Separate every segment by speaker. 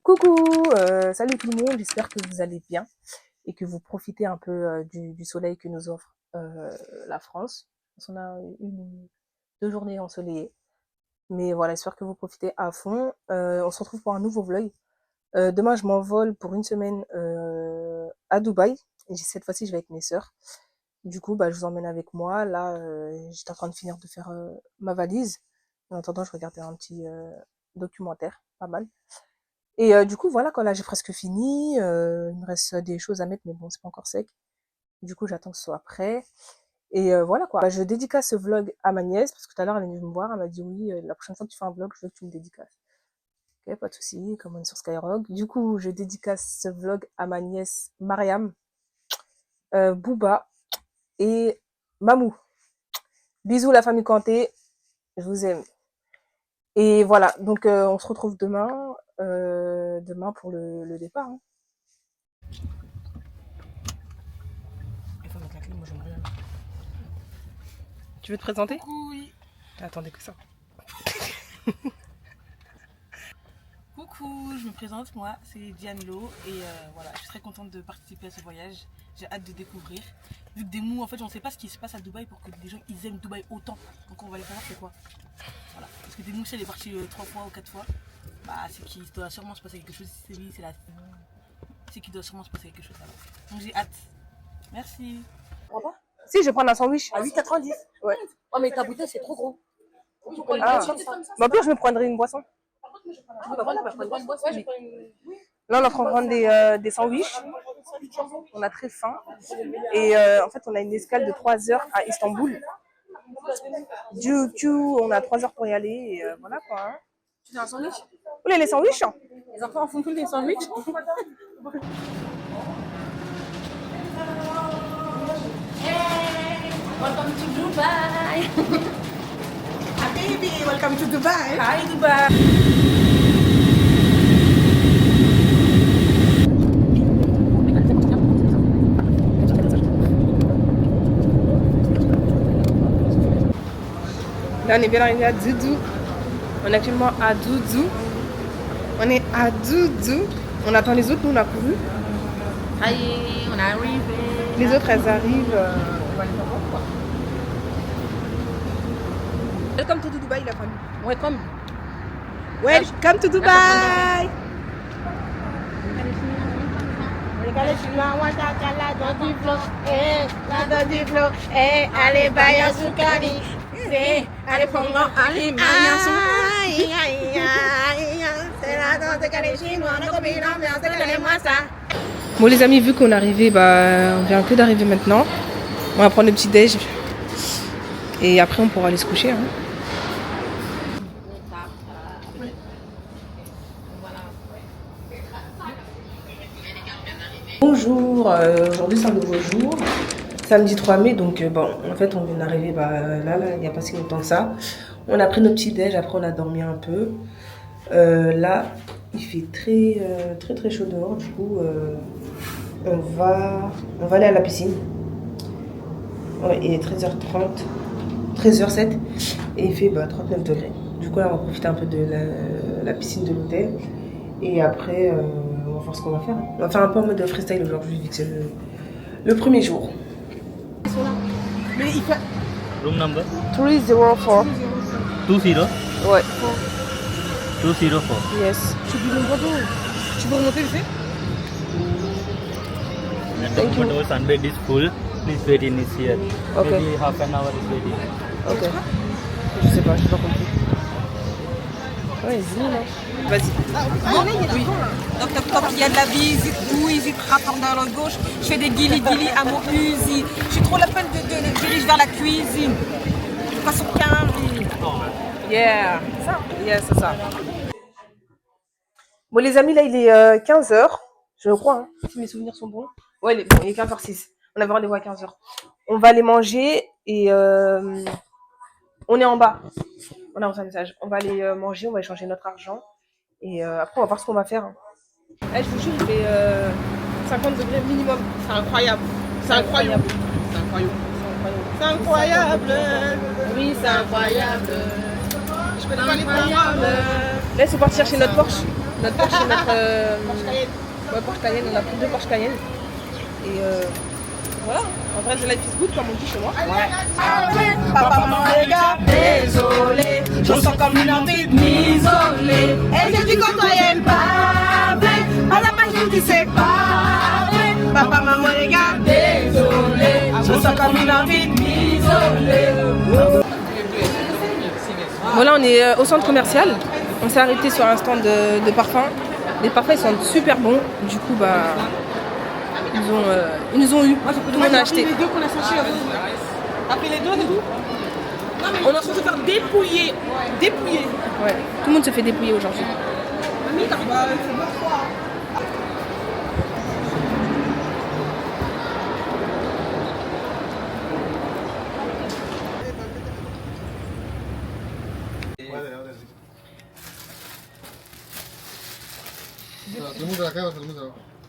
Speaker 1: Coucou, salut tout le monde, j'espère que vous allez bien et que vous profitez un peu du soleil que nous offre la France. On a une ou deux journées ensoleillées, mais voilà, j'espère que vous profitez à fond. On se retrouve pour un nouveau vlog. Demain, je m'envole pour une semaine à Dubaï. Et cette fois-ci, je vais avec mes sœurs. Du coup, bah, je vous emmène avec moi. Là, j'étais en train de finir de faire ma valise. En attendant, je regardais un petit documentaire, pas mal. Et du coup, voilà, quoi, là, j'ai presque fini. Il me reste des choses à mettre, mais bon, c'est pas encore sec. Du coup, j'attends que ce soit prêt. Et voilà, quoi. Bah, je dédicace ce vlog à ma nièce, parce que tout à l'heure, elle est venue me voir. Elle m'a dit, oui, la prochaine fois que tu fais un vlog, je veux que tu me dédicaces. Ok, pas de souci, comme on est sur Skyrock. Du coup, je dédicace ce vlog à ma nièce Mariam, Booba et Mamou. Bisous, la famille Kanté. Je vous aime. Et voilà, donc on se retrouve demain, demain pour le départ. Hein. Il faut mettre la clé, moi j'aime rien. Tu veux te présenter?
Speaker 2: Coucou, oui.
Speaker 1: Attendez que ça.
Speaker 2: Coucou, je me présente, moi c'est Dianilo et voilà, je suis très contente de participer à ce voyage. J'ai hâte de découvrir. Vu que des mots, en fait, on ne sait pas ce qui se passe à Dubaï pour que les gens ils aiment Dubaï autant. Donc on va aller savoir c'est quoi. Voilà. Parce que des mots, elle est partie 3 fois ou 4 fois. Bah, c'est qu'il doit sûrement se passer quelque chose. C'est lui, c'est la. C'est qu'il doit sûrement se passer quelque chose alors. Donc j'ai hâte. Merci.
Speaker 1: Si, je vais prendre un sandwich.
Speaker 3: À 8,90.
Speaker 1: Ouais.
Speaker 3: Oh, mais ta bouteille, c'est trop gros.
Speaker 1: Ah. Mais au pire, je me prendrai une boisson.
Speaker 3: Bah voilà, bah, je prends une boisson.
Speaker 1: Oui. Là, on est en train de prendre des sandwichs. On a très faim. Et en fait, on a une escale de 3 heures à Istanbul. Du coup, on a 3 heures pour y aller. Et voilà quoi. Hein.
Speaker 3: Tu fais un sandwich?
Speaker 1: Vous voulez les sandwichs?
Speaker 3: Les enfants en font plus des sandwichs? Hey, welcome to Dubai.
Speaker 2: Habibi, welcome to Dubai.
Speaker 3: Hi, Dubai.
Speaker 1: Là, on est bien arrivé à Doudou. On est actuellement à Doudou. On est à Doudou. On attend les autres, nous on a couru.
Speaker 3: Ça y est, on est arrivé.
Speaker 1: Les autres, elles arrivent. On va les voir quoi. Welcome to Dubai, la famille.
Speaker 3: Welcome.
Speaker 1: Welcome to Dubai. Allez, baya sukari. Allez, pongo, allez, Bon les amis, vu qu'on est arrivé, on vient que d'arriver maintenant. On va prendre le petit déj. Et après on pourra aller se coucher. Hein. Bonjour, aujourd'hui c'est un nouveau jour. Samedi 3 mai, donc bon, en fait on vient d'arriver là, il n'y a pas si longtemps que ça. On a pris nos petits déj, après on a dormi un peu. Là, il fait très chaud dehors, du coup on va aller à la piscine. Ouais, il est 13h30, 13h07 et il fait 39 degrés. Du coup là on va profiter un peu de la piscine de l'hôtel et après on va voir ce qu'on va faire. On va faire un peu en mode freestyle aujourd'hui vu que c'est le premier jour.
Speaker 2: Mais il fait.
Speaker 4: Room number
Speaker 1: 304.
Speaker 4: 20
Speaker 1: Ouais.
Speaker 4: 204.
Speaker 1: Yes.
Speaker 2: Tu peux remonter le fait?
Speaker 4: And the moment our sunbed is full, please wait in this here.
Speaker 1: Okay.
Speaker 4: Maybe half an hour is waiting.
Speaker 1: Ok. Je sais pas, j'ai pas compris. Ouais, dis là. Vas-y.
Speaker 2: Oui. Donc quand il y a de la vie, où hésite à prendre dans la gauche. Je fais des guili à mon usine. J'ai trop la peine de diriger vers la cuisine. Je passe au carré.
Speaker 1: Yeah. Ça. Yeah, c'est ça. Bon les amis, là il est 15h. Je crois, hein, si mes souvenirs sont bons. Ouais, il est 15h06. On avait rendez-vous à 15h. On va aller manger et on est en bas. On a reçu un message. On va aller manger, on va échanger notre argent. Et après, on va voir ce qu'on va faire. Hein. Je vous jure, il fait 50 degrés minimum. C'est incroyable. C'est incroyable.
Speaker 3: C'est incroyable.
Speaker 1: C'est incroyable. Oui, c'est incroyable.
Speaker 2: Je peux pas les paroles.
Speaker 1: Là, c'est parti chercher notre Porsche. Notre Porsche, Porsche Cayenne, on a pris 2 Porsche Cayenne. Et voilà, en vrai, the life is good, comme on dit chez moi.
Speaker 5: Papa, maman, les gars, désolé, je sens comme une envie de m'isoler. Et j'ai dû côtoyer le pavé, à la page je dis c'est pas vrai. Papa, maman, les gars, désolé, je sens comme une envie de m'isoler.
Speaker 1: Voilà, on est au centre commercial. On s'est arrêté sur un stand de parfums. Les parfums ils sont super bons. Du coup, bah, ils nous ont eu. Tout le monde a acheté.
Speaker 2: Les deux qu'on a séché. Après les deux, c'est tout. Non, mais on a se faire dépouiller. Dépouiller.
Speaker 1: Ouais, tout le monde se fait dépouiller aujourd'hui.
Speaker 2: Mamie, t'as pas. C'est bon, quoi.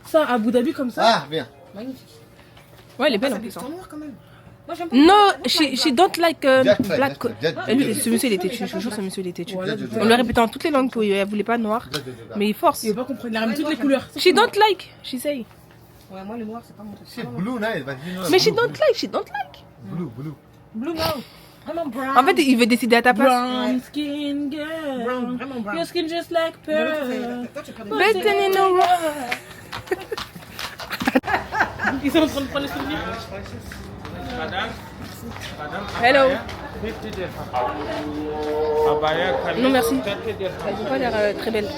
Speaker 2: Ça, à Abu Dhabi comme ça.
Speaker 6: Ah, bien.
Speaker 2: Magnifique.
Speaker 1: Ouais, elle est belle
Speaker 2: Ça
Speaker 1: en
Speaker 2: fait
Speaker 1: plus. Hein.
Speaker 2: noir quand même. Moi j'aime pas.
Speaker 1: Non, she don't like
Speaker 6: Jack Flag,
Speaker 1: black.
Speaker 6: Jack Flag.
Speaker 1: Et lui, ce monsieur il était têtu. Je te jure, ce monsieur il était têtu.
Speaker 2: Voilà,
Speaker 1: On lui a répété en toutes les langues qu'elle voulait pas noir. Mais il force.
Speaker 2: Il veut pas comprendre. Il a remis toutes les couleurs.
Speaker 1: She don't like, she say.
Speaker 2: Ouais, moi le noir, c'est pas mon truc.
Speaker 6: C'est blue, nice. But you know,
Speaker 1: Mais she
Speaker 6: blue,
Speaker 1: don't like, she don't like.
Speaker 6: Blue, blue.
Speaker 2: Blue, non. Vraiment brown.
Speaker 1: En fait, il veut décider à ta place.
Speaker 2: Brown skin girl. Brown, vraiment brown.
Speaker 1: Your skin just like pearl.
Speaker 2: Toi, tu prends
Speaker 1: But then in a row.
Speaker 2: Ils sont en train de prendre les souvenirs.
Speaker 1: Hello.
Speaker 7: Abaya,
Speaker 1: Non, merci.
Speaker 7: 30 dirham.
Speaker 1: Elle n'a pas l'air très belle.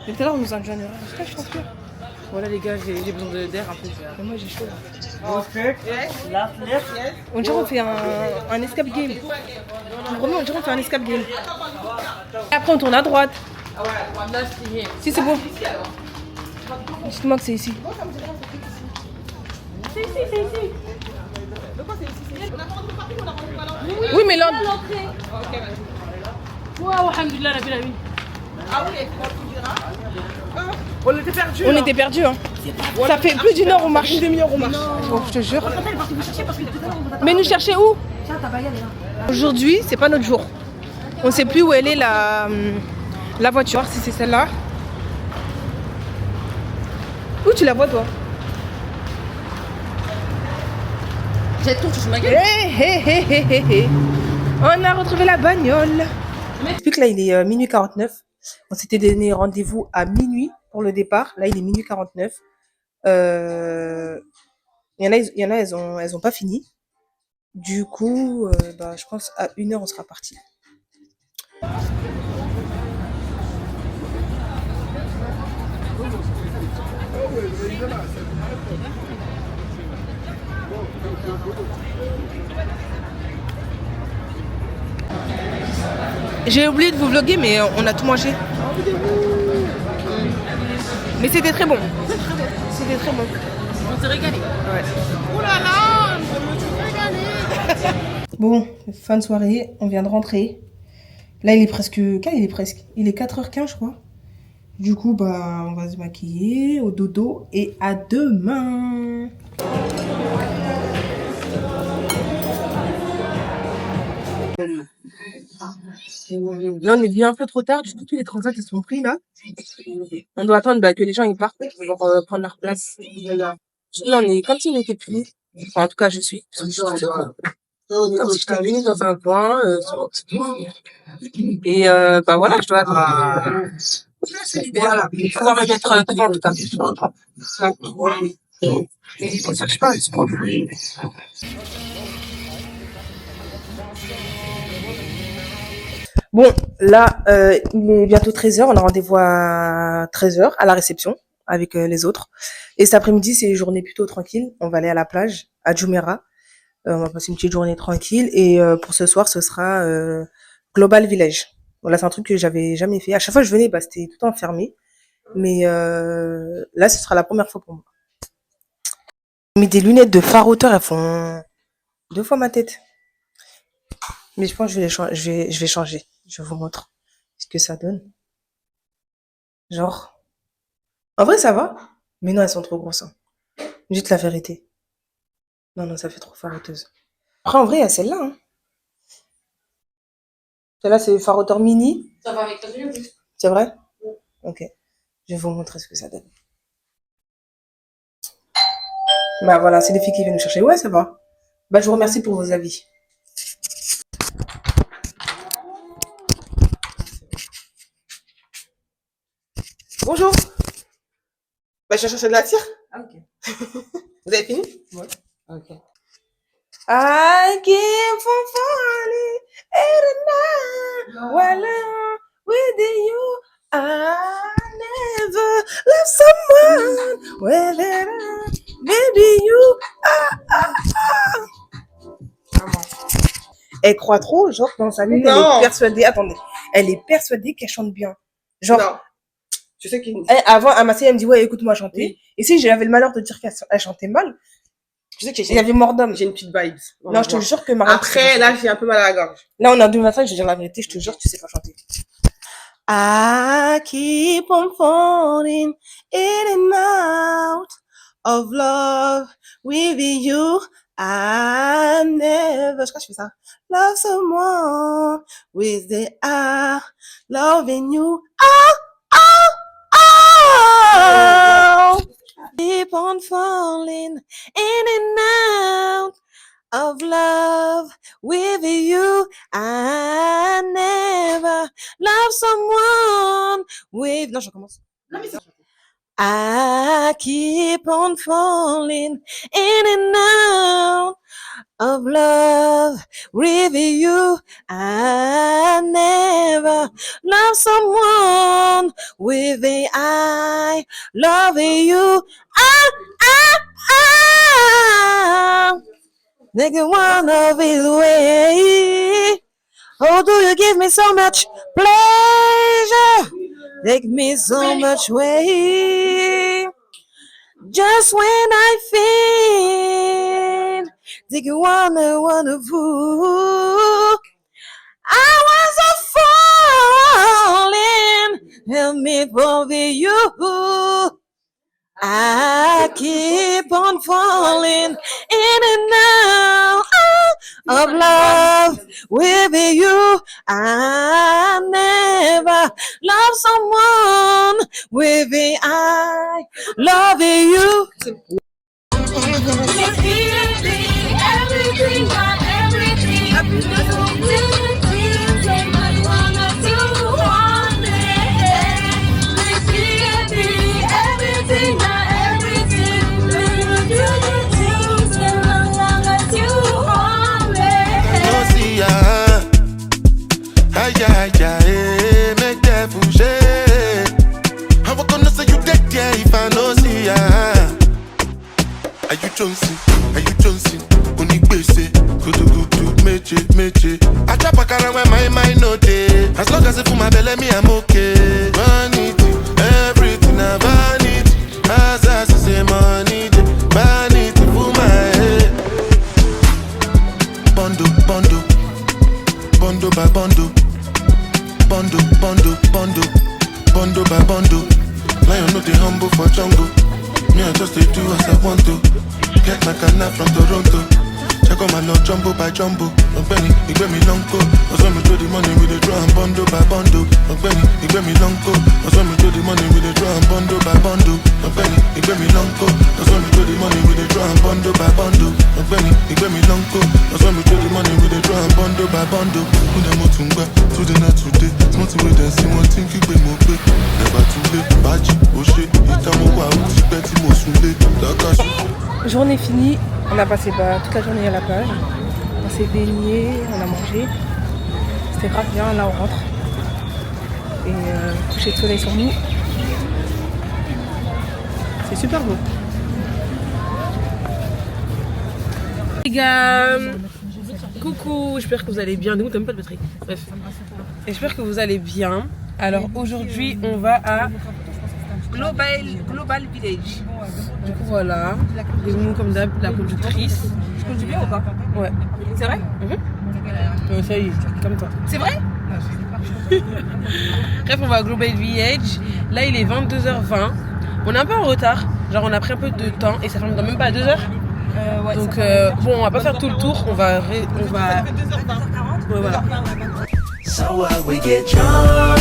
Speaker 1: Mais tout à l'heure, on nous a enjoint une erreur. Est-ce que je transpire?
Speaker 2: Voilà les gars, j'ai besoin d'air un peu.
Speaker 1: Mais moi, j'ai chaud.
Speaker 7: Last left.
Speaker 1: On dirait qu'on fait un escape game. Vraiment, on dirait qu'on fait un escape game. Et après, on tourne à droite. Si, c'est bon. Dites-moi que c'est ici. Oui, mais là.
Speaker 2: Waouh, alhamdoulilah, Rabbil Alamin. On était perdus.
Speaker 1: On était perdus, hein. Ça fait plus d'une heure on marche. Une demi-heure on marche. Bon, je te jure. Mais nous chercher où? Aujourd'hui, c'est pas notre jour. On sait plus où elle est la voiture, si c'est celle-là. Où tu la vois toi?
Speaker 3: J'ai tout, je me gueule.
Speaker 1: Hé hé hé hé hé hé. On a retrouvé la bagnole. Depuis que là il est minuit 49. On s'était donné rendez-vous à minuit pour le départ. Là il est minuit 49. Il y en a elles ont pas fini. Du coup, bah, je pense à 1h on sera parti. J'ai oublié de vous vlogger, mais on a tout mangé. Mais c'était très bon. C'était très bon.
Speaker 2: On s'est régalé.
Speaker 1: Ouais.
Speaker 2: Oh là là, je me suis régalée.
Speaker 1: Bon, fin de soirée, on vient de rentrer. Là, il est presque... Quel il est presque? Il est 4h15, je crois. Du coup, bah, on va se maquiller au dodo et à demain. Là, on est bien un peu trop tard. Du coup, tous les transats, ils sont pris, là. On doit attendre que les gens ils partent pour prendre leur place. Là, on est comme si on était pris. Enfin, en tout cas, je suis. Comme si j'étais venue dans un coin. Et bah voilà, je dois attendre. Voilà, pouvoir me mettre devant tout à l'heure. Bon, là, il est bientôt 13h. On a rendez-vous à 13h à la réception avec les autres. Et cet après-midi, c'est une journée plutôt tranquille. On va aller à la plage, à Jumeirah. On va passer une petite journée tranquille. Et pour ce soir, ce sera Global Village. Voilà, c'est un truc que j'avais jamais fait. À chaque fois que je venais, bah, c'était tout le temps fermé. Mais là, ce sera la première fois pour moi. J'ai mis des lunettes de phare hauteur. Elles font 2 fois ma tête. Mais je pense que je vais changer. Je vous montre ce que ça donne. Genre. En vrai, ça va. Mais non, elles sont trop grosses. Hein. Dites la vérité. Non, ça fait trop faroteuse. Après, en vrai, il y a celle-là. Hein. Celle-là, c'est faroteur mini.
Speaker 3: Ça va avec ta tenue en plus.
Speaker 1: C'est vrai? Ok. Je vais vous montrer ce que ça donne. Bah voilà, c'est les filles qui viennent nous chercher. Ouais, ça va. Bah, je vous remercie pour vos avis. Bonjour. Bah, je cherche de la tire.
Speaker 3: Ah, ok.
Speaker 1: Vous avez fini?
Speaker 3: Ouais. Ok.
Speaker 1: I keep on falling in the night while I'm with you. I never love someone whether maybe you. Elle croit trop, genre dans sa tête, elle est persuadée. Attendez, elle est persuadée qu'elle chante bien. Genre,
Speaker 6: Non. Tu sais qui.
Speaker 1: avant, à Massé, elle me dit ouais, écoute-moi chanter. Oui. Et si j'avais le malheur de dire qu'elle chantait mal,
Speaker 6: Tu sais que
Speaker 1: il y avait mort d'homme.
Speaker 6: j'ai une petite vibe.
Speaker 1: Non, je te jure que Marie.
Speaker 6: Après, là, j'ai un peu mal à la gorge.
Speaker 1: Là, on est en 2025, je vais dire la vérité, je te jure, tu sais pas chanter. I keep on falling in and out of love with you. I never, je crois que je fais ça. Love someone with the I loving you. Keep on falling in and out of love with you. I never love someone with. Non, je recommence. I keep on falling in and out of love with you. I never love someone with the I love you. Nigga wanna be the way. Oh, do you give me so much pleasure? Take me so much way. Just when I feel, think you wanna fool. I was a falling, help me for you. I keep on falling in and out of love with you. I never love someone with the I love you.
Speaker 8: Make that fool shake. How I gonna say you dead, yeah, if I know see ya? Are you Johnson? Are you Johnson? Only base, good, meche. I trap a car when my mind no day. As long as it for my belly, me I'm okay. Vanity, everything I vanity. As I say money, vanity for my head. Bondo by bondo. Bondo by bondo. Lion no dey humble for jungle. Me I just dey do as I want to. Get my canna from Toronto. Check on my lord jumbo by jumbo. Ogbeni, igbe mi lonko. Ozo mi throw the money with the draw and bondo by bondo. Ogbeni, igbe mi lonko. Ozo mi throw the money with the draw and bondo by bondo. Ogbeni, igbe mi lonko. Ozo mi throw the money with the draw and bondo by bondo. Ogbeni, igbe mi lonko. Ozo mi throw the money with the draw and bondo by bondo. Una mo tungba, today not today. Something with them see one thing igbe mo pe. Never too late, baji, oshe. Ita mo wa o ti pẹ́ tí mo sunle. Dakasu.
Speaker 1: Journée finie, on a passé toute la journée à la plage. On s'est baigné, on a mangé. C'était grave bien, là on rentre. Et coucher de soleil sur nous. C'est super beau.
Speaker 2: Les gars, coucou, j'espère que vous allez bien. Nous, t'as même pas de batterie. Bref, j'espère que vous allez bien. Alors aujourd'hui, on va à Global Village. Du coup, voilà, les mots comme d'hab, la conductrice. Je conduis bien ou pas? Ouais. C'est vrai? Ça y est, comme toi. C'est vrai? Bref, on va à Global Village. Là, il est 22h20. On est un peu en retard, genre on a pris un peu de temps et ça ferme dans même pas 2 heures.
Speaker 1: Ouais,
Speaker 2: Donc
Speaker 1: ça va.
Speaker 2: bon, on va pas faire tout le tour, on va... Ouais, voilà.
Speaker 9: So what, we get drunk.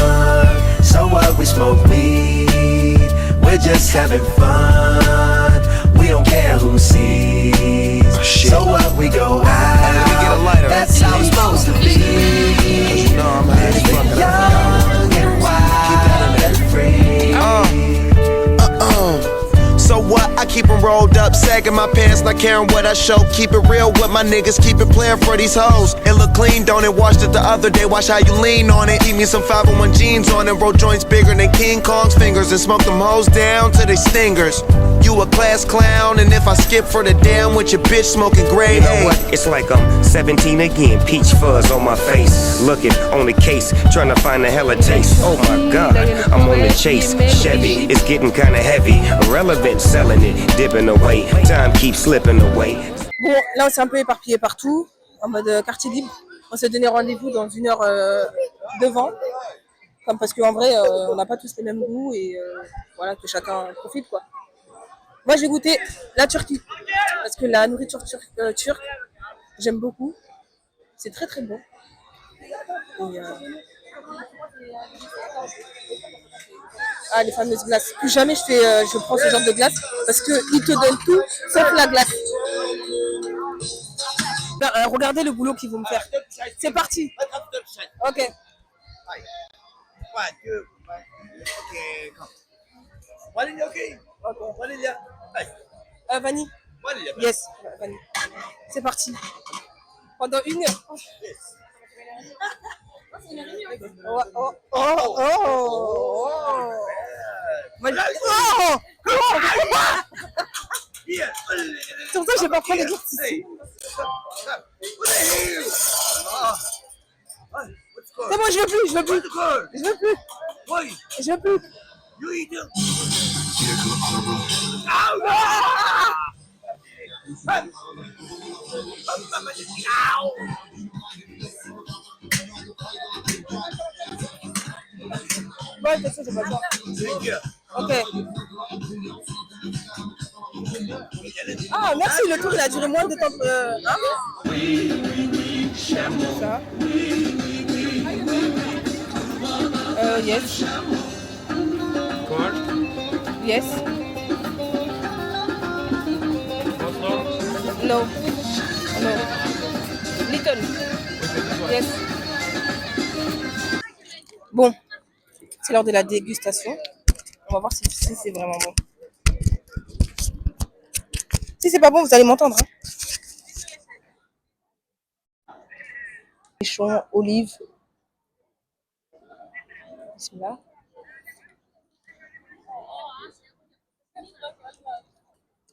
Speaker 9: So what, we smoke weed. We're just having fun. We don't care who sees. So what, we go out. That's how it's supposed to be. Living young and wild and free.
Speaker 10: So what? I keep them rolled up, sagging my pants, not caring what I show. Keep it real with my niggas, keep it playing for these hoes. It look clean, don't it? Washed it the other day, watch how you lean on it. Keep me some 501 jeans on and roll joints bigger than King Kong's fingers. And smoke them hoes down to they stingers. You a class clown, and if I skip for the damn with your bitch smoking gray.
Speaker 11: You know what? It's like I'm 17 again, peach fuzz on my face. Looking on the case, trying to find a hella taste. Oh my god, I'm on the chase. Chevy, it's getting kinda heavy. Irrelevant, selling it, dipping away. Time keeps slipping away.
Speaker 1: Bon, là on s'est un peu éparpillé partout, en mode quartier libre. On s'est donné rendez-vous dans 1 heure devant. Comme parce qu'en vrai, on n'a pas tous les mêmes goûts et voilà, que chacun profite quoi. Moi j'ai goûté la Turquie, parce que la nourriture turque, j'aime beaucoup. C'est très très bon. Et, ah, les fameuses glaces. Plus jamais je prends ce genre de glace parce qu'ils te donnent tout sauf la glace. Ben, regardez le boulot qu'ils vont me faire. C'est parti. Ok. Vanille. Yes, vanille. C'est parti. Pendant 1 heure. Oh, oh, oh, oh, oh. Moi, oh, oh. C'est pour ça que j'ai pas pris les glaces ici. C'est bon, je veux plus. Je veux plus. Ouais, c'est ça, j'ai pas ça. Ok. Ah, merci, le tour il a duré moins de temps. Ça. Yes. Yes. No. Little. Yes. Bon, c'est l'heure de la dégustation. On va voir si c'est vraiment bon. Si c'est pas bon, vous allez m'entendre. Hein. Nichon, olive. Bismillah.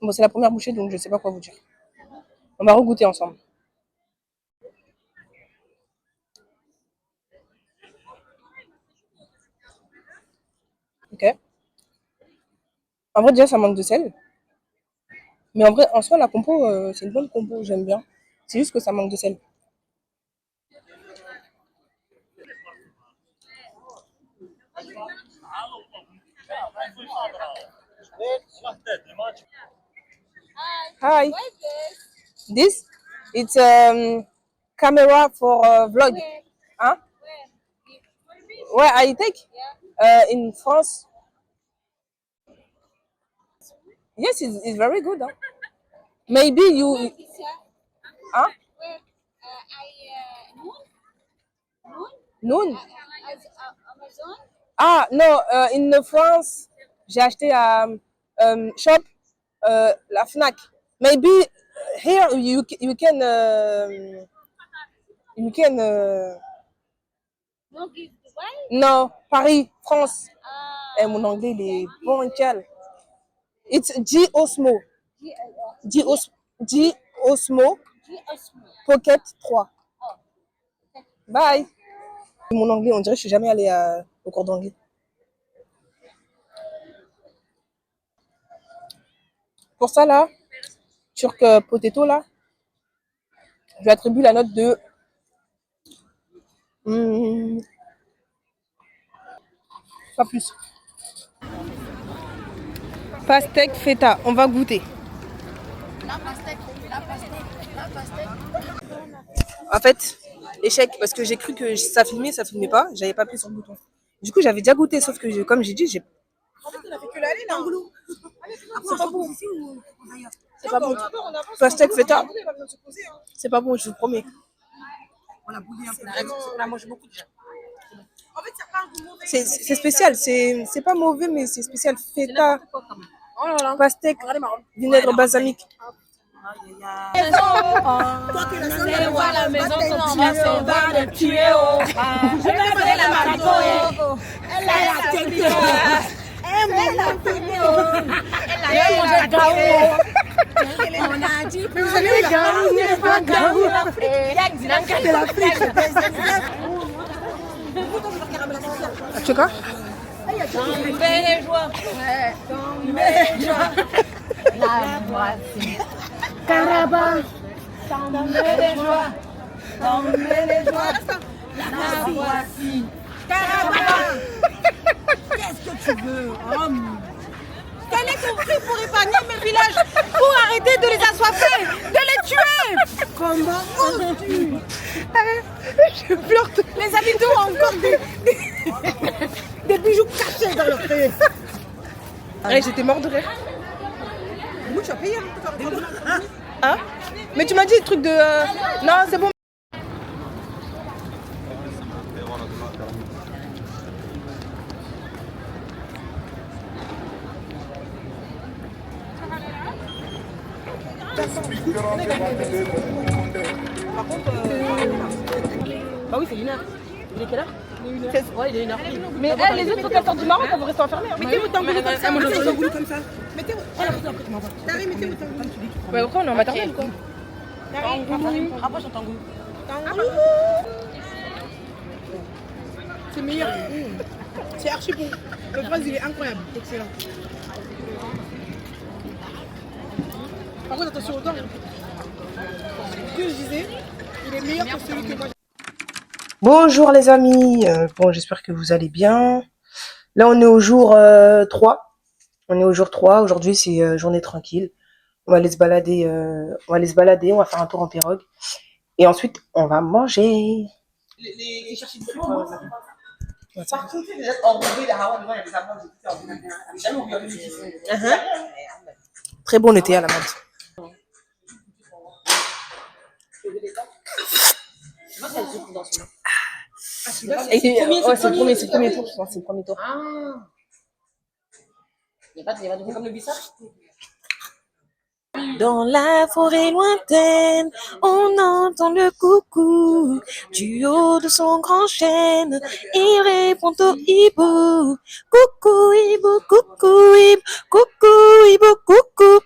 Speaker 1: Bon, c'est la première bouchée, donc je sais pas quoi vous dire. On va regoûter ensemble. Ok. En vrai, déjà, ça manque de sel. Mais en vrai, en soi, la compo, c'est une bonne compo, j'aime bien. C'est juste que ça manque de sel. Hi. This? It's camera for vlog. Huh? Where I take? In France. Yes, it's very good. Huh? Maybe you. Huh? Noon? Ah, no, in France, j'ai acheté à shop, la Fnac. Maybe here you can no, Paris, France. Et mon anglais il est bon nickel. It's G Osmo. G Osmo Pocket 3. Bye. Mon anglais, on dirait que je suis jamais allée au cours d'anglais. Pour ça là, Turk Potato là, je lui attribue la note de pas plus.
Speaker 2: Pastèque feta, on va goûter. En fait, échec, parce que j'ai cru que ça filmait pas, j'avais pas appuyé sur le bouton. Du coup, j'avais déjà goûté, sauf que comme j'ai dit, j'ai...
Speaker 5: En fait, on a fait que l'aller là. C'est pas bon.
Speaker 2: C'est pas bon. Pastèque feta, c'est pas bon, je vous promets.
Speaker 5: On a boudé un peu. On a mangé beaucoup déjà. En fait, c'est pas un goût mauvais.
Speaker 2: C'est spécial, c'est pas mauvais, mais c'est spécial. Feta, pastèque, vinaigre balsamique.
Speaker 5: Toi qui la maison, comment on va te tuer. Je vais faire la marito. Elle a la tête. Elle a mangé gaou. On a dit que le gaou n'est pas gaou. C'est l'Afrique.
Speaker 2: Tu sais quoi?
Speaker 5: La voici. Caraba. Tombez les joies. Tombez les joies. La voici. Caraba. Qu'est-ce que tu veux, homme? Quel est ton prix pour épargner mes villages, pour arrêter de les assoiffer, de les tuer? Comment oses-tu?
Speaker 2: Je pleure.
Speaker 5: Les habitants ont encore des bijoux cachés dans leur tête.
Speaker 2: Ouais, j'étais mort de rire.
Speaker 5: Moi, tu as payé.
Speaker 2: Hein? Mais tu m'as dit le truc de... Non, c'est bon.
Speaker 5: Par contre, bah oui, c'est 1h. Il est quelle heure? Il est 1h. Ouais, il est 1h.
Speaker 2: Mais les autres, faut qu'elles sortent du Maroc, elles vont rester enfermées.
Speaker 5: Mettez-vous dans le boulot comme ça. Mettez-vous dans le boulot comme ça. Mettez-vous. Après, tu m'envoies. T'arrives, mettez-vous dans le boulot.
Speaker 2: Mais après, on est en maternelle, quoi.
Speaker 5: Rapproche ton tango. C'est meilleur. C'est archi bon. Le phrase, il est incroyable. Excellent. Par contre, attention au temps. Ce que je disais, il est meilleur que celui que moi j'ai.
Speaker 2: Bonjour les amis, bon j'espère que vous allez bien. Là on est au jour 3. On est au jour 3, aujourd'hui c'est journée tranquille. On va aller se balader, on va faire un tour en pirogue. Et ensuite on va manger.
Speaker 6: Les chercher de par contre, les gens enrobés, les hawa, les amants, jamais oublié le
Speaker 2: Très bon été à la menthe. C'est le premier tour, je pense, c'est le premier tour.
Speaker 5: Il n'y a pas de comme le bissap.
Speaker 1: Dans la forêt lointaine, on entend le coucou. Du haut de son grand chêne, il répond au hibou. Coucou hibou, coucou hibou, coucou hibou, coucou.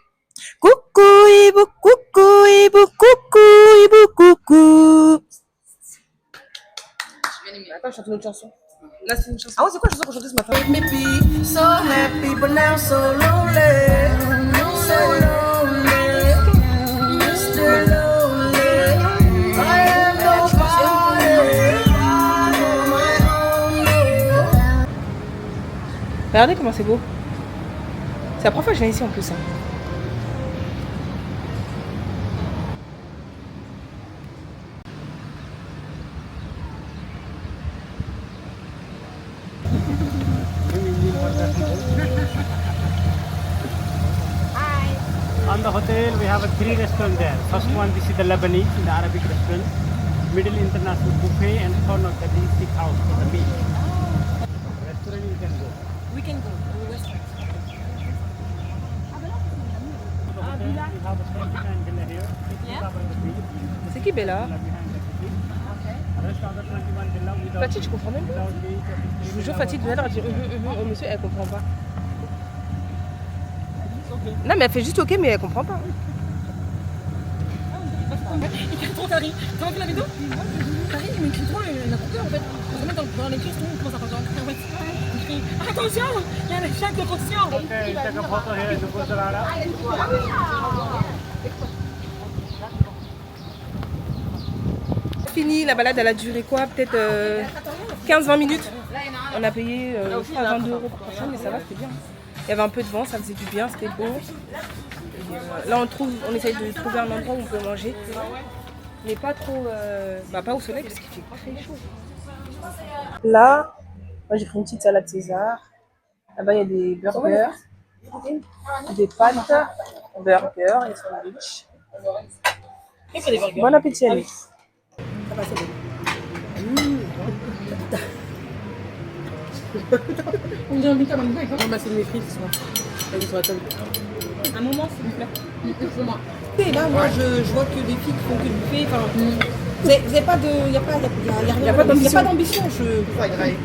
Speaker 1: Coucou hibou, coucou hibou, coucou hibou, coucou.
Speaker 2: Attends, je chante une autre chanson. Là, c'est une chanson. Ah ouais, c'est quoi la chanson qu'on chantait ce matin?
Speaker 5: Make me be so happy, but now so lonely. So lonely. Mr. Lonely. I am nobody.
Speaker 2: Regardez comment c'est beau. C'est la première fois que je viens ici en plus. Hein.
Speaker 7: On the hotel, we have 3 restaurants there. First one, this is the Lebanese, the Arabic restaurant. Middle International Buffet, and corner the steak house for the meal. Restaurant you can go.
Speaker 5: We can go to the restaurant.
Speaker 7: We have a French and villa here.
Speaker 2: C'est qui Bella?
Speaker 7: Rest of the 21 villa without
Speaker 2: Fatih, je comprends même pas. Je vous jure, Fatih, tout à l'heure, elle dit oh monsieur, elle comprend pas. Non, mais elle fait juste ok, mais elle comprend pas.
Speaker 5: Il crie trop Tari. T'as vu la vidéo? Tari, il m'écrit trop la couleur en fait. On se met dans les questions, on commence à parler en cacahuète. Il crie attention, il y a les chiens de conscience.
Speaker 7: Okay, take a photo here to put the rara.
Speaker 2: Fini, la balade elle a duré quoi? Peut-être 15-20 minutes. On a payé 22 € par personne, mais ça va, c'était bien.
Speaker 1: Il y avait un peu de vent, ça faisait du bien, c'était beau. Et, là on essaye de trouver un endroit où on peut manger. Mais pas trop, pas au soleil parce qu'il fait très chaud. Là, moi j'ai pris une petite salade César. Là-bas il y a des burgers, des pâtes, burgers, et sandwichs. Bon appétit à nous.
Speaker 6: Ça va, c'est bon. On dirait un but à Mango, hein. Non, bah c'est de mes frites, ce soir. Elles sont à table.
Speaker 1: Un moment, s'il vous plaît.
Speaker 6: C'est moi. Et là, moi, je vois que des filles qui font que du buffet. Enfin, vous n'avez pas de. Il n'y a pas d'ambition.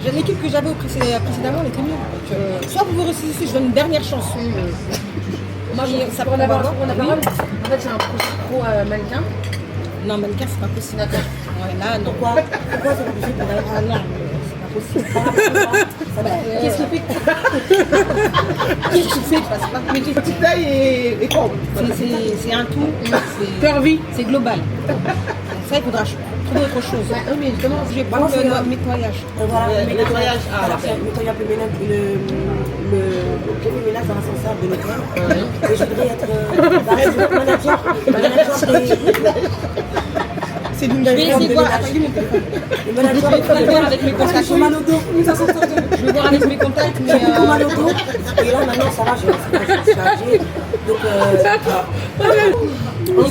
Speaker 6: J'ai l'équipe que j'avais précédemment, elle était mieux. Soit vous vous ressuscitez, je donne une dernière chance. Moi, ça prend d'abord. En fait, j'ai un pro mannequin. Non, mannequin, c'est pas possible. D'accord. Ouais, là, non. Pourquoi c'est pas possible? Ah non. Qu'est-ce qu'il fait? Qu'est-ce qu'il fait? Mais petite taille et con. C'est un tout. C'est global. Ça, il faudra trouver autre chose. Oui, mais justement, j'ai pas le nettoyage.
Speaker 3: Voilà, le nettoyage. Ah, nettoyer un peu le ménage dans l'ascenseur de l'hôtel. Et je voudrais être manager.
Speaker 6: C'est d'une je vais essayer de voir avec mes contacts. Je vais voir avec mes contacts, mais
Speaker 3: et là maintenant ça va, j'ai chargé. Donc
Speaker 6: et vous,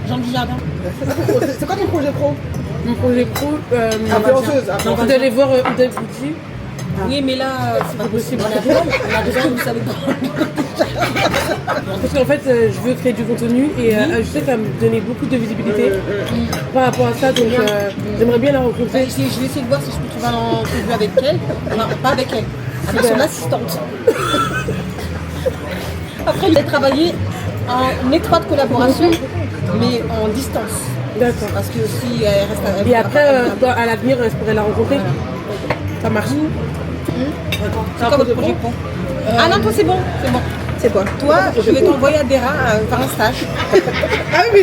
Speaker 6: Jean Dujardin, c'est quoi ton projet pro?
Speaker 3: mon projet pro, vous allez voir Udel Bouti.
Speaker 6: Oui, mais là, c'est pas possible. On a déjà, vous savez pas.
Speaker 3: Parce qu'en fait, je veux créer du contenu et je sais que ça va me donner beaucoup de visibilité par rapport à ça, donc j'aimerais bien la rencontrer.
Speaker 6: Je vais essayer de voir si je peux trouver un entrevue avec elle. Non, pas avec elle, avec son assistante. Après, je vais travailler en étroite collaboration, mais en distance.
Speaker 3: D'accord.
Speaker 6: Parce que si elle reste.
Speaker 3: Et après, à l'avenir, je pourrais la rencontrer. Ça marche.
Speaker 6: C'est quoi votre projet pro? Ah non, toi c'est bon, c'est bon. C'est quoi? Toi, je vais t'envoyer à Dera faire un stage. Ah oui,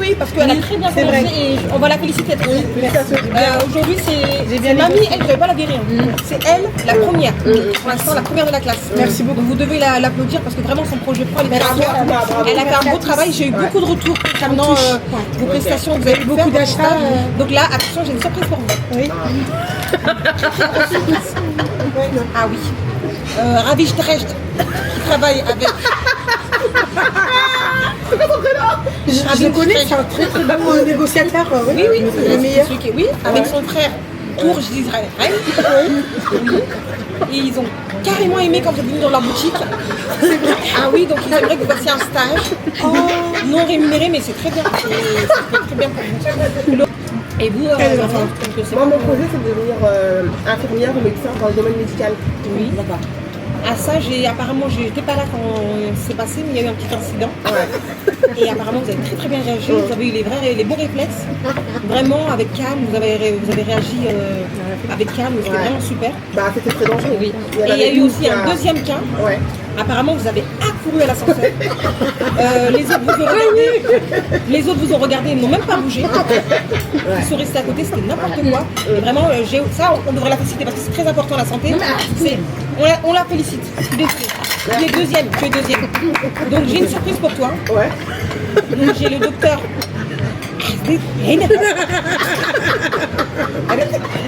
Speaker 6: oui, parce qu'elle a très bien commencé et on va la féliciter. Aujourd'hui, c'est mamie, elle ne devait pas la guérir. C'est elle, la première. Pour l'instant, la première de la classe. Merci beaucoup. Donc vous devez l'applaudir parce que vraiment son projet pro, elle a fait un beau travail. J'ai eu beaucoup de retours concernant vos prestations. Vous avez eu beaucoup d'achats. Donc là, attention, j'ai une surprise pour vous. Oui. Ah oui. Ravish Drecht, qui travaille avec. C'est quoi ton prénom? Je le connais, c'est un très très bon négociateur. Oui, c'est le meilleur. Oui, avec son frère Tourge d'Israël. Oui. Et ils ont carrément aimé quand vous êtes venus dans leur boutique. Ah oui, donc ils aimeraient que vous fassiez un stage non rémunéré, mais c'est très bien. C'est très bien pour vous. Et vous, moi, mon projet, c'est de devenir infirmière ou médecin dans le domaine médical. Oui, d'accord. Ah ça, apparemment, j'étais pas là quand c'est passé, mais il y a eu un petit incident. Ouais. Et apparemment, vous avez très très bien réagi. Vous avez eu les bons réflexes. Vraiment, avec calme, vous avez réagi avec calme. C'était vraiment super. Bah, c'était très dangereux. Oui. Et il y a eu aussi un deuxième cas. Ouais. Apparemment, vous avez accouru à l'ascenseur. Les autres vous ont regardé, ils n'ont même pas bougé. Ils sont restés à côté, c'était n'importe quoi. Et vraiment, ça, on devrait la féliciter parce que c'est très important la santé. On la félicite. Tu es deuxième. Donc j'ai une surprise pour toi. Ouais. Donc j'ai le docteur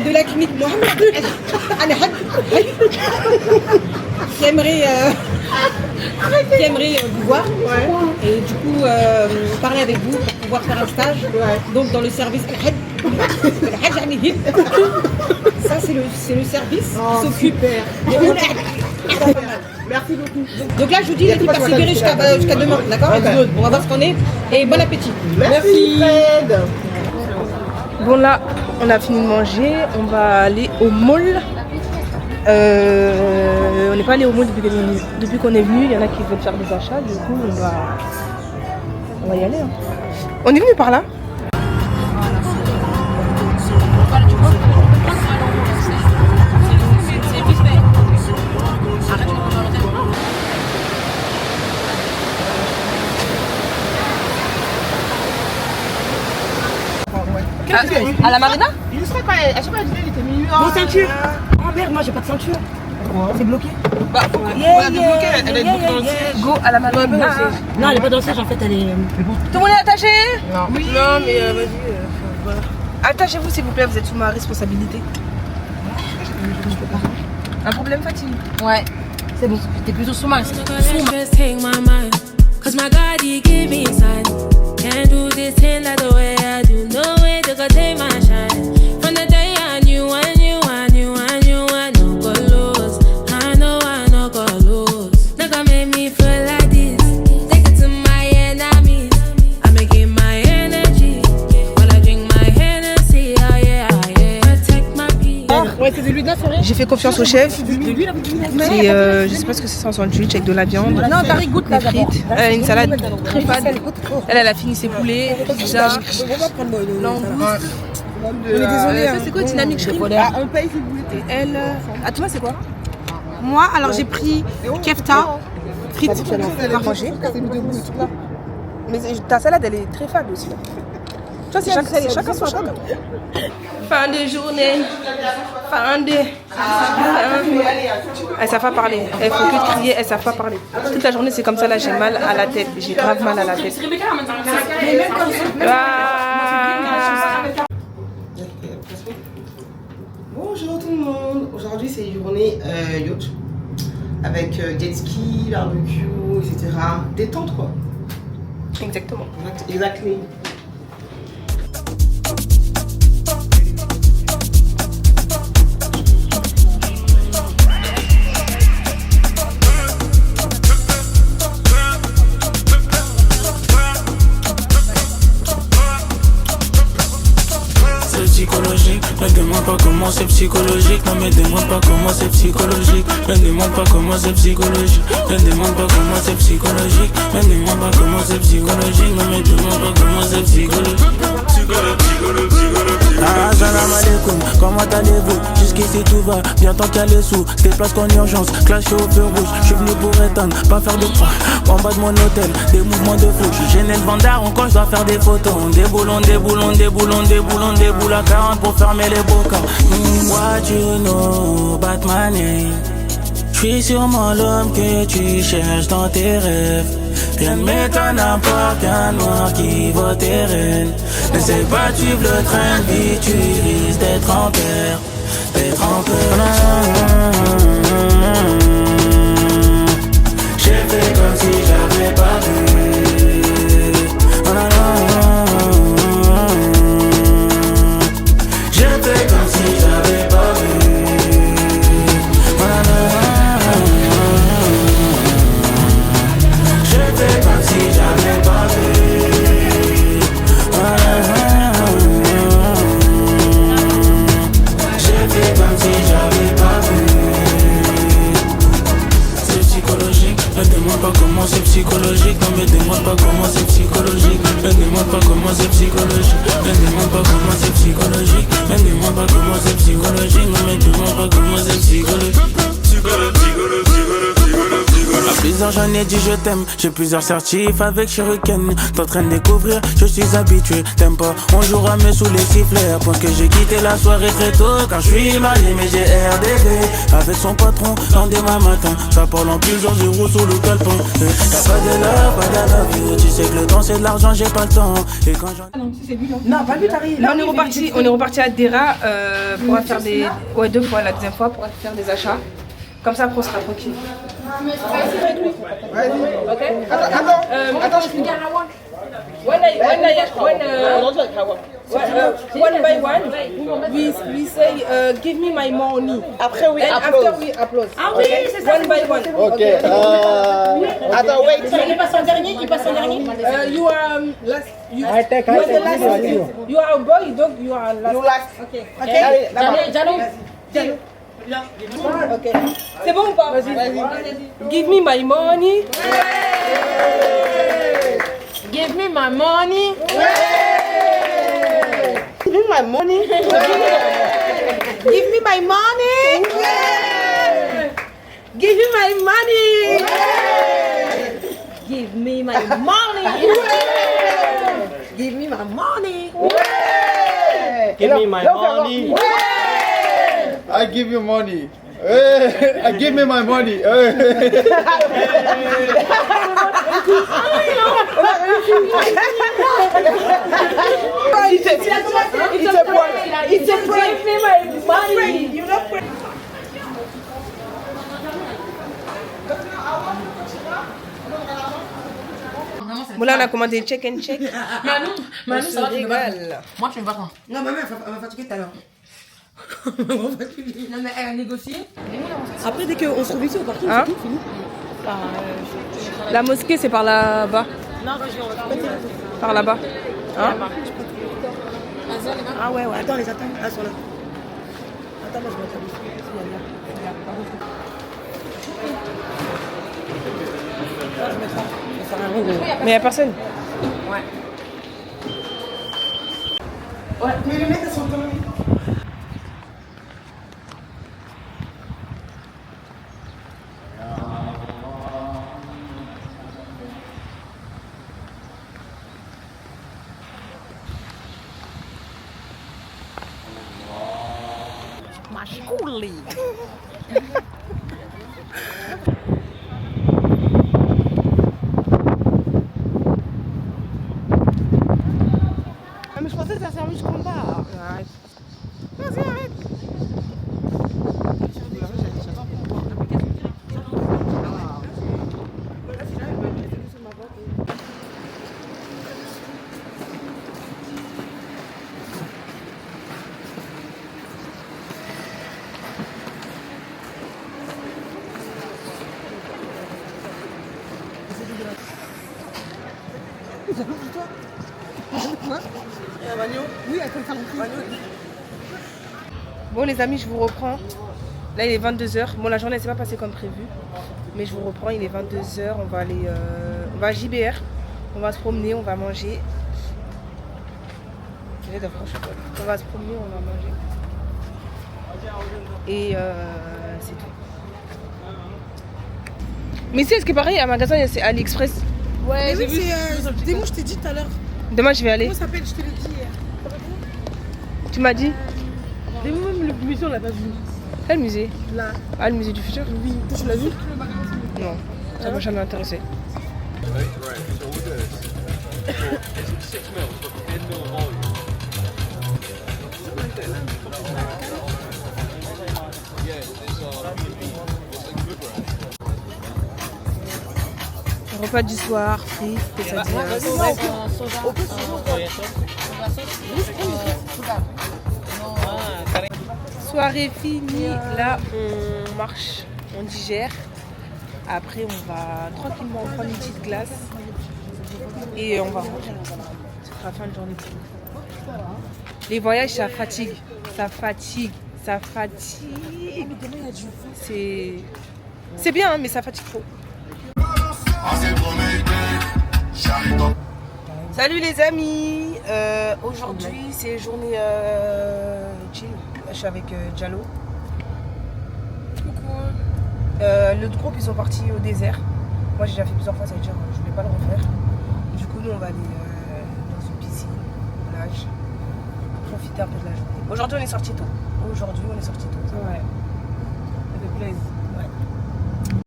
Speaker 6: de la clinique Mohamed qui aimerait vous voir et du coup parler avec vous pour pouvoir faire un stage donc dans le service ça c'est le service qui s'occupe merci beaucoup. Donc là je vous dis l'équipe va se libérer jusqu'à demain, d'accord? On va voir ce qu'on est et bon appétit. Merci Fred.
Speaker 1: Bon là on a fini de manger, on va aller au mall. On n'est pas allé au mall depuis qu'on est venu, il y en a qui veulent faire des achats, du coup on va y aller. Hein. On est venu par là. À la marina?
Speaker 6: Je sais pas, à chaque fois il était milieu. Mon ceinture. Oh merde, moi j'ai pas de ceinture. C'est bloqué.
Speaker 2: Bah, faut que elle est bloquée, elle est bloquée dans le siège.
Speaker 1: Go à la Marina.
Speaker 6: Non, elle est pas dans le siège, en fait, elle est.
Speaker 1: Tout le monde est attaché?
Speaker 3: Non.
Speaker 2: Oui.
Speaker 3: Non, mais vas-y. Voilà.
Speaker 1: Attachez-vous s'il vous plaît, vous êtes sous ma responsabilité. Un problème, Fatih?
Speaker 6: Ouais. C'est bon, t'es plutôt sous ma.
Speaker 12: Cause my God, he give me sign. Can't do this thing like the way I do. No way to go take my shine. From the day I knew, I no go lose. I know I no go lose. Not gonna make me feel like this. Take it to my enemies. I'm making my energy. While I drink my Hennessy, oh yeah. Protect my peace.
Speaker 3: Ouais, c'est de l'huile d'affaire.
Speaker 1: J'ai fait confiance au chef. C'est, je sais pas ce que c'est, c'est un sandwich avec de la viande.
Speaker 6: Non, Tariq, goûte
Speaker 1: des frites, une salade très fade. Elle a fini ses poulets, pizza, langouste.
Speaker 6: On est désolé.
Speaker 1: C'est quoi dynamique shrimp?
Speaker 6: On paye si vous voulez.
Speaker 1: Et elle. À toi, c'est quoi?
Speaker 6: Moi, alors j'ai pris kefta, frites.
Speaker 1: On va manger. Mais ta salade, elle est très fade aussi. Toi, c'est chacun son choc. Fin de journée. Elles savent pas parler. Elles font que de crier, elles savent pas parler. Toute la journée, c'est comme ça. Là, j'ai mal à la tête. J'ai grave mal à la tête.
Speaker 13: Bonjour tout le monde. Aujourd'hui, c'est une journée yacht. Avec jet ski, barbecue, etc. Détente, quoi.
Speaker 1: Exactement.
Speaker 13: Exactly.
Speaker 14: Psychologique, ne demande pas comment c'est psychologique. Non mais demande pas comment c'est psychologique. Ne demande pas comment c'est psychologique. Ne demande pas comment c'est psychologique. Ne demande pas comment c'est psychologique. Non mais demande pas comment c'est psychologique. Salam alaikum, comment allez-vous? Jusqu'ici tout va, bien tant qu'il y a les sous. Se déplace qu'en urgence, clashé au feu rouge. Je suis venu pour éteindre, pas faire de croix. En bas de mon hôtel, des mouvements de fou. Je gêné le vendard, quand je dois faire des photos. Des boulons à 40 pour fermer les bocaux. What you know about my name? J'suis sûrement l'homme que tu cherches dans tes rêves. Rien ne m'étonne à part qu'un noir qui vaut tes rênes. N'essaie pas de suivre le train de vie, tu risques d'être en peur. J'ai fait comme si j'avais pas vu. J'ai fait comme si j'avais pas vu. J'ai fait comme si j'avais pas vu. J'ai fait comme si j'avais pas vu. C'est psychologique, ne demande pas comment c'est psychologique. Non mais demande pas comment c'est psychologique. Ne demande pas comment c'est psychologique. Ne demande pas comment c'est psychologique. Ne demande pas comment c'est psychologique. Non mais demande pas comment c'est psychologique. À plusieurs j'en ai dit je t'aime. J'ai plusieurs certifs avec Shuriken. T'es en train de découvrir, je suis habitué. T'aimes pas, on jouera mais sous les sifflets. Pense que j'ai quitté la soirée très tôt. Car je suis marié mais j'ai RDV. Avec son patron, lendemain matin. Ça parle en plusieurs euros sous le calepin. Y'a pas de love, pas de love you. Tu sais que le temps c'est de l'argent, j'ai pas le temps. Et quand j'en...
Speaker 1: Non, pas lui, Tariq. Là, on est reparti à Dera pour faire des. Ouais, 2 fois, la deuxième fois pour faire des achats. Comme ça, après, on sera tranquille. Ok? Attends, je finis. One by one, we say give me my money.
Speaker 13: Après, oui,
Speaker 1: and
Speaker 13: applause.
Speaker 1: after we applause.
Speaker 6: Ah oui, c'est ça.
Speaker 1: One by one.
Speaker 13: Ok. Attends, wait.
Speaker 6: Il passe en dernier,
Speaker 1: You are last. You
Speaker 13: I take
Speaker 1: are the last. You are a boy, donc you are last.
Speaker 13: You last.
Speaker 1: Okay.
Speaker 13: Allez,
Speaker 1: Jalo. Ok. C'est bon ou pas? Vas-y. Give me my money. Give me my money.
Speaker 13: Give me my money.
Speaker 1: Give me my money. Give me my money. Give me my money. Give me my money.
Speaker 4: Give me my money.
Speaker 15: I give you money. Hey, give me my money. Hey.
Speaker 6: Bon là on a commandé check and check.
Speaker 2: Manu, ça va, tu veux pas.
Speaker 6: régale.
Speaker 2: Moi, tu me vas quand?
Speaker 6: Non, ma mère elle va fatiguer tout à l'heure.
Speaker 2: Non, mais elle a négocié.
Speaker 6: Après dès qu'on se trouve ici au parking,
Speaker 1: Hein?
Speaker 6: c'est tout fini.
Speaker 1: La mosquée, c'est par là-bas.
Speaker 6: Non, vas-y, on va faire
Speaker 1: Par là-bas. Hein?
Speaker 6: Ah ouais, attends, les attends. Ah, ils sont là. Attends, moi je vais attendre.
Speaker 1: Mais y a personne.
Speaker 2: Ouais.
Speaker 6: Ouais, mais les mecs, elles sont tombés.
Speaker 2: Mashkuli.
Speaker 6: Ah, mais je pensais que ça servait jusqu'en bas.
Speaker 1: Arrête.
Speaker 6: Vas-y, arrête. Oui,
Speaker 1: Bon les amis, je vous reprends. Là il est 22h. Bon la journée elle s'est pas passée comme prévu. Mais je vous reprends, il est 22h. On va aller on va à JBR. On va se promener, on va manger. On va se promener, on va manger. Et c'est tout. Mais ici, est-ce que pareil, un magasin c'est AliExpress?
Speaker 6: Ouais, j'ai vu. Dis moi je t'ai dit tout à l'heure.
Speaker 1: Demain je vais aller.
Speaker 6: Comment ça s'appelle? Je te l'ai dit hier.
Speaker 1: Tu m'as dit?
Speaker 6: Dis-moi même le musée, on l'a pas vu.
Speaker 1: Quel musée?
Speaker 6: Là.
Speaker 1: Ah, le musée du futur?
Speaker 6: Oui. Toi, tu l'as vu?
Speaker 1: Non, ça m'a jamais intéressé. Repas du soir, frites, quesadillas. Soirée finie, là on marche, on digère. Après on va tranquillement prendre une petite glace et on va rentrer. Ce sera la fin de journée. Les voyages ça fatigue, ça fatigue, ça fatigue. C'est bien hein, mais ça fatigue trop. Salut les amis, aujourd'hui c'est journée chill, je suis avec Diallo. L'autre groupe ils sont partis au désert, moi j'ai déjà fait plusieurs fois, ça veut dire je voulais pas le refaire. Du coup nous on va aller dans une piscine, plage, profiter un peu de la journée. Aujourd'hui on est sorti tôt, Ouais. Avec plaisir. Ouais.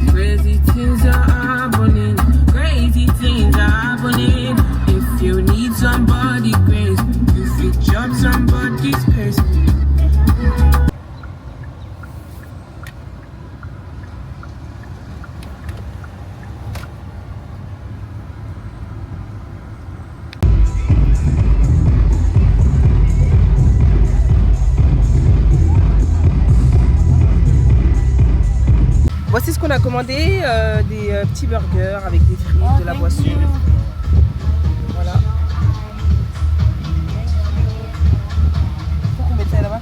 Speaker 12: Crazy things are happening. Crazy things are happening. If you need somebody grace, if you drop somebody's curse.
Speaker 1: Voici ce qu'on a commandé, des petits burgers avec des frites, de la boisson. Voilà. Faut qu'on mette ça là-bas.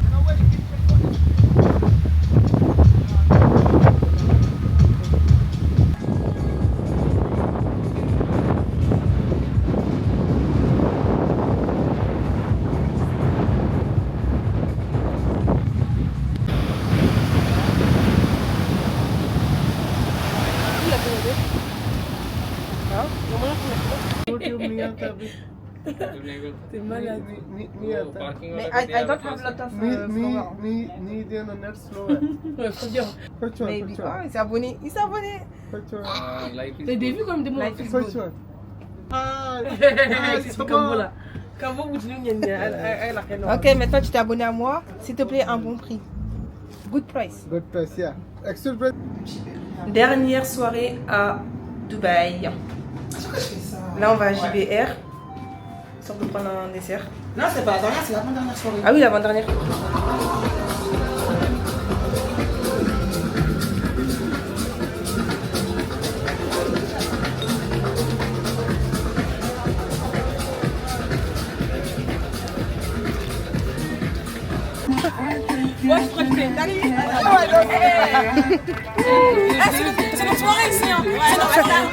Speaker 1: Hein?
Speaker 3: T'es malade.
Speaker 13: Mais I don't have a lot of flower.
Speaker 15: Me, they're not slower.
Speaker 3: Ouais, faut dire.
Speaker 13: Maybe. Oh, il s'est abonné. Il s'est abonné.
Speaker 3: T'as des vues comme des mots.
Speaker 15: Ah,
Speaker 3: c'est comme là.
Speaker 13: Ok, maintenant tu t'es abonné à moi. S'il te plaît, un bon prix. Good price.
Speaker 15: Good price, yeah. Extra price.
Speaker 13: Dernière soirée à Dubaï. Là, on va à JBR. Histoire de prendre un dessert.
Speaker 6: Non, c'est pas la dernière, c'est l'avant-dernière soirée.
Speaker 13: Ah oui, l'avant-dernière.
Speaker 2: Moi, je préfère. Allez, c'est notre soirée ici. Hein. C'est notre soirée.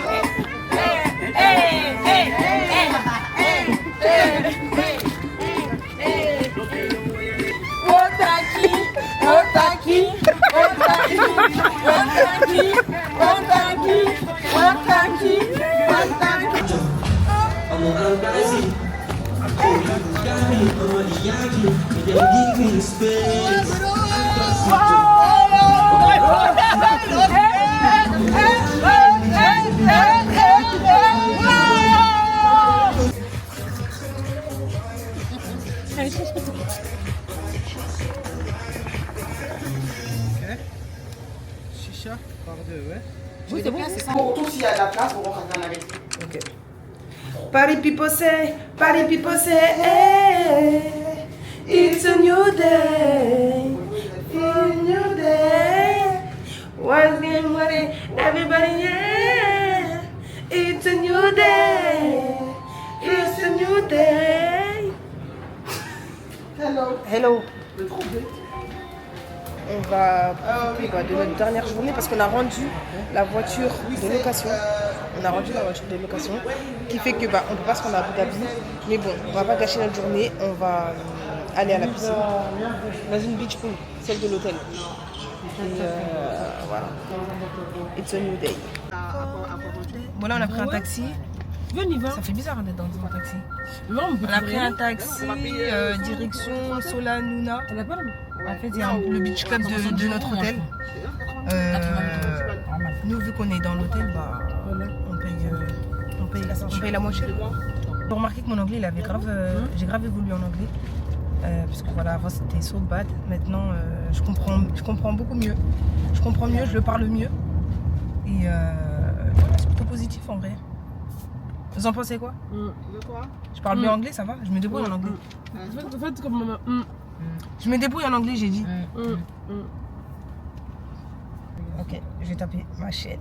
Speaker 15: Chicha par deux, ouais.
Speaker 13: Oui, c'est bon.
Speaker 6: Pour tout, s'il y a de la place, on rentre dans la maison.
Speaker 13: Ok. Party people say, hey, it's a new day, it's a new day. What's getting ready, everybody, yeah. It's a new day, it's a new day. Hello. On va de notre dernière journée parce qu'on a rendu la voiture de location. On a rendu la voiture de location qui fait que on peut pas se rendre à Abu Dhabi. Mais bon, on va pas gâcher notre journée. On va aller à la piscine dans une beach pool, celle de l'hôtel. Et voilà. It's a new day. Bon là on a pris un taxi. Ça fait bizarre d'être dans un taxi. On a pris un taxi direction Solanuna. En fait, il y a le beach club de notre hôtel. Nous, vu qu'on est dans l'hôtel, on paye la moitié. J'ai remarqué que mon anglais, j'ai grave évolué en anglais. Parce que voilà, avant c'était so bad. Maintenant, je comprends beaucoup mieux. Je comprends mieux, je le parle mieux. Et c'est plutôt positif en vrai. Vous en pensez quoi? Je parle mieux anglais, ça va? Je me débrouille en anglais.
Speaker 3: En fait, comme maman.
Speaker 13: Je me débrouille en anglais, j'ai dit. Ok, je vais taper ma chaîne.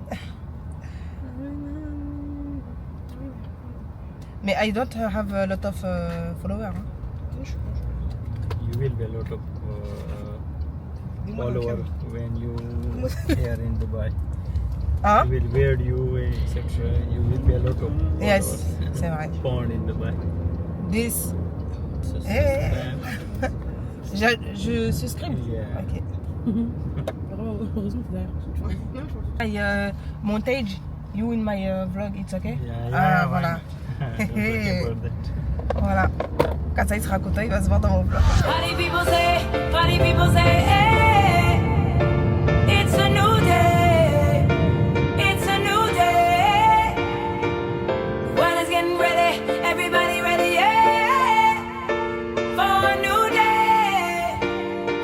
Speaker 13: Mais I don't have a lot of followers. Hein?
Speaker 4: You will be a lot of followers when you here in Dubai.
Speaker 13: Huh?
Speaker 4: You will wear you, etc. You will be a lot of
Speaker 13: yes, c'est vrai.
Speaker 4: Born in Dubai.
Speaker 13: This. Hey. Je souscris.
Speaker 4: Yeah.
Speaker 13: Ok.
Speaker 3: Heureusement que
Speaker 13: derrière. Montage, you in my vlog, it's okay?
Speaker 4: Yeah,
Speaker 13: voilà.
Speaker 4: Don't worry about that.
Speaker 13: Voilà. Quand ça il sera content, il va se voir dans mon vlog.
Speaker 12: Party people say, hey, it's a new day, it's a new day. The world is getting ready, everybody ready, yeah, for a new day,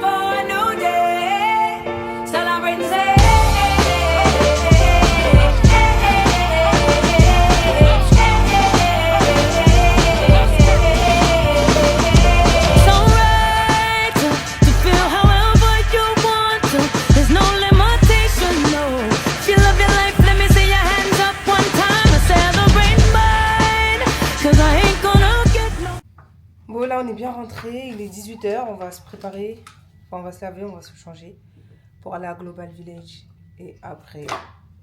Speaker 12: for a new day. Celebrate and say,
Speaker 13: bon là on est bien rentré, il est 18h, on va se préparer, enfin, on va se laver, on va se changer pour aller à Global Village et après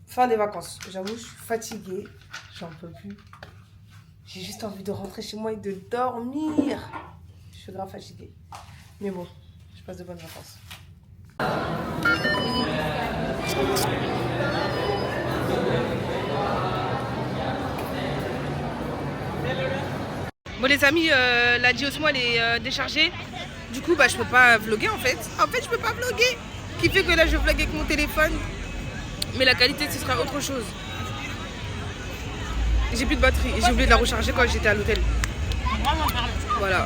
Speaker 13: fin des vacances. J'avoue je suis fatiguée, j'en peux plus, j'ai juste envie de rentrer chez moi et de dormir. Je suis grave fatiguée, mais bon, je passe de bonnes vacances. Bon les amis, la Diosmo elle est déchargée. Du coup bah je peux pas vlogger en fait. En fait je peux pas vlogger. Ce qui fait que là je vlog avec mon téléphone. Mais la qualité ce sera autre chose. J'ai plus de batterie. J'ai oublié de la recharger quand j'étais à l'hôtel. Voilà.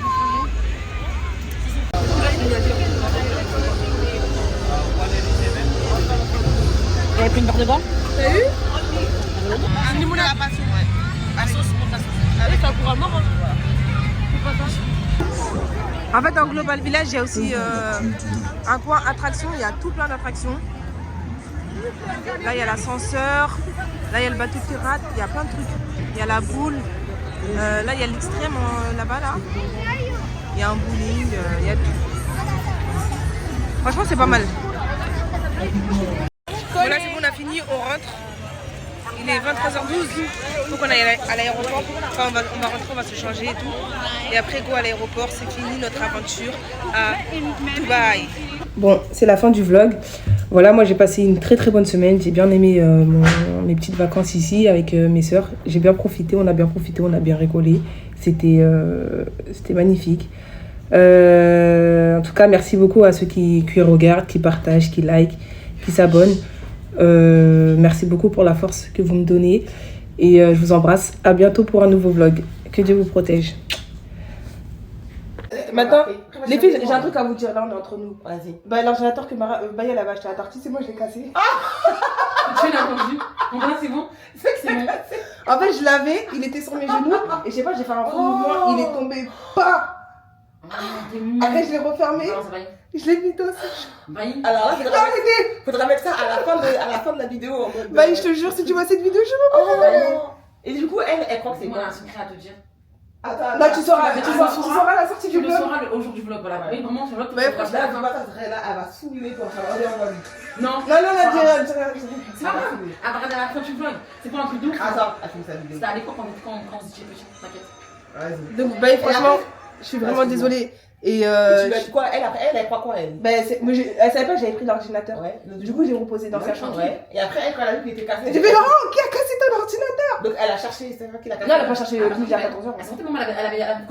Speaker 2: Il y avait pris une barre de bord.
Speaker 13: T'as eu?
Speaker 2: C'est une limonade à passion, ouais. À sauce, monte à sauce. Ah oui, c'est un courant mort,
Speaker 13: En fait, dans Global Village, il y a aussi un coin attraction. Il y a tout plein d'attractions. Là, il y a l'ascenseur. Là, il y a le bateau pirate. Il y a plein de trucs. Il y a la boule. Là, il y a l'extrême là-bas, là. Il y a un bowling. Il y a tout. Franchement, c'est pas mal. Bon, là, c'est bon, on a fini. On rentre. Il est 23h12. Il faut qu'on aille à l'aéroport. Enfin, on va rentrer, on va se changer et tout. Et après, go à l'aéroport. C'est fini notre aventure à Dubaï. Bon, c'est la fin du vlog. Voilà, moi j'ai passé une très très bonne semaine. J'ai bien aimé mes petites vacances ici avec mes sœurs. J'ai bien profité, on a bien rigolé. C'était magnifique. En tout cas, merci beaucoup à ceux qui regardent, qui partagent, qui like, qui s'abonnent. Merci beaucoup pour la force que vous me donnez. Et je vous embrasse. À bientôt pour un nouveau vlog. Que Dieu vous protège. Maintenant, les filles, j'ai un truc à vous dire. Là, on est entre nous. Vas-y. Bah, l'ordinateur que Baya elle avait acheté à Darty, c'est moi, je l'ai cassé.
Speaker 2: Tu l'as entendu? C'est bon?
Speaker 13: C'est que c'est bon. En fait, je l'avais, il était sur mes genoux. Et je sais pas, j'ai fait un faux mouvement, il est tombé. Pas. Après, je l'ai refermé. Je l'ai mis aussi.
Speaker 6: Alors là, faudra mettre ça à la fin de la vidéo.
Speaker 13: Bah, je te jure, si tu vois cette vidéo, je veux pas.
Speaker 6: Et du coup, elle croit que c'est
Speaker 2: moi.
Speaker 6: moi.
Speaker 2: Un secret à te dire.
Speaker 13: Attends, là, tu sauras la sortie du vlog.
Speaker 2: Tu le sauras au jour du vlog, voilà. Oui, vraiment, sur l'autre.
Speaker 6: Là, elle va saouler quand ça va.
Speaker 2: Non,
Speaker 13: dis rien.
Speaker 2: C'est pas grave. À partir de la fin du vlog, c'est pas un truc de ouf.
Speaker 6: Attends, elle fait sa vidéo.
Speaker 2: C'était à l'époque quand on se disait petit, t'inquiète.
Speaker 13: Donc, bah, franchement, je suis vraiment désolée. Et
Speaker 6: tu lui as dit quoi? Elle croit quoi, elle?
Speaker 13: Bah, elle savait pas que j'avais pris l'ordinateur.
Speaker 6: Ouais.
Speaker 13: Du coup, j'ai reposé dans sa chambre.
Speaker 6: Ouais. Et après, elle, quand elle a vu qu'il était cassé.
Speaker 13: J'ai fait, oh, qui a cassé ton ordinateur?
Speaker 6: Donc, elle a cherché, c'est vrai qu'il a cassé.
Speaker 13: Non, elle a pas cherché, il y a 14h.
Speaker 2: Elle sentait maman, elle avait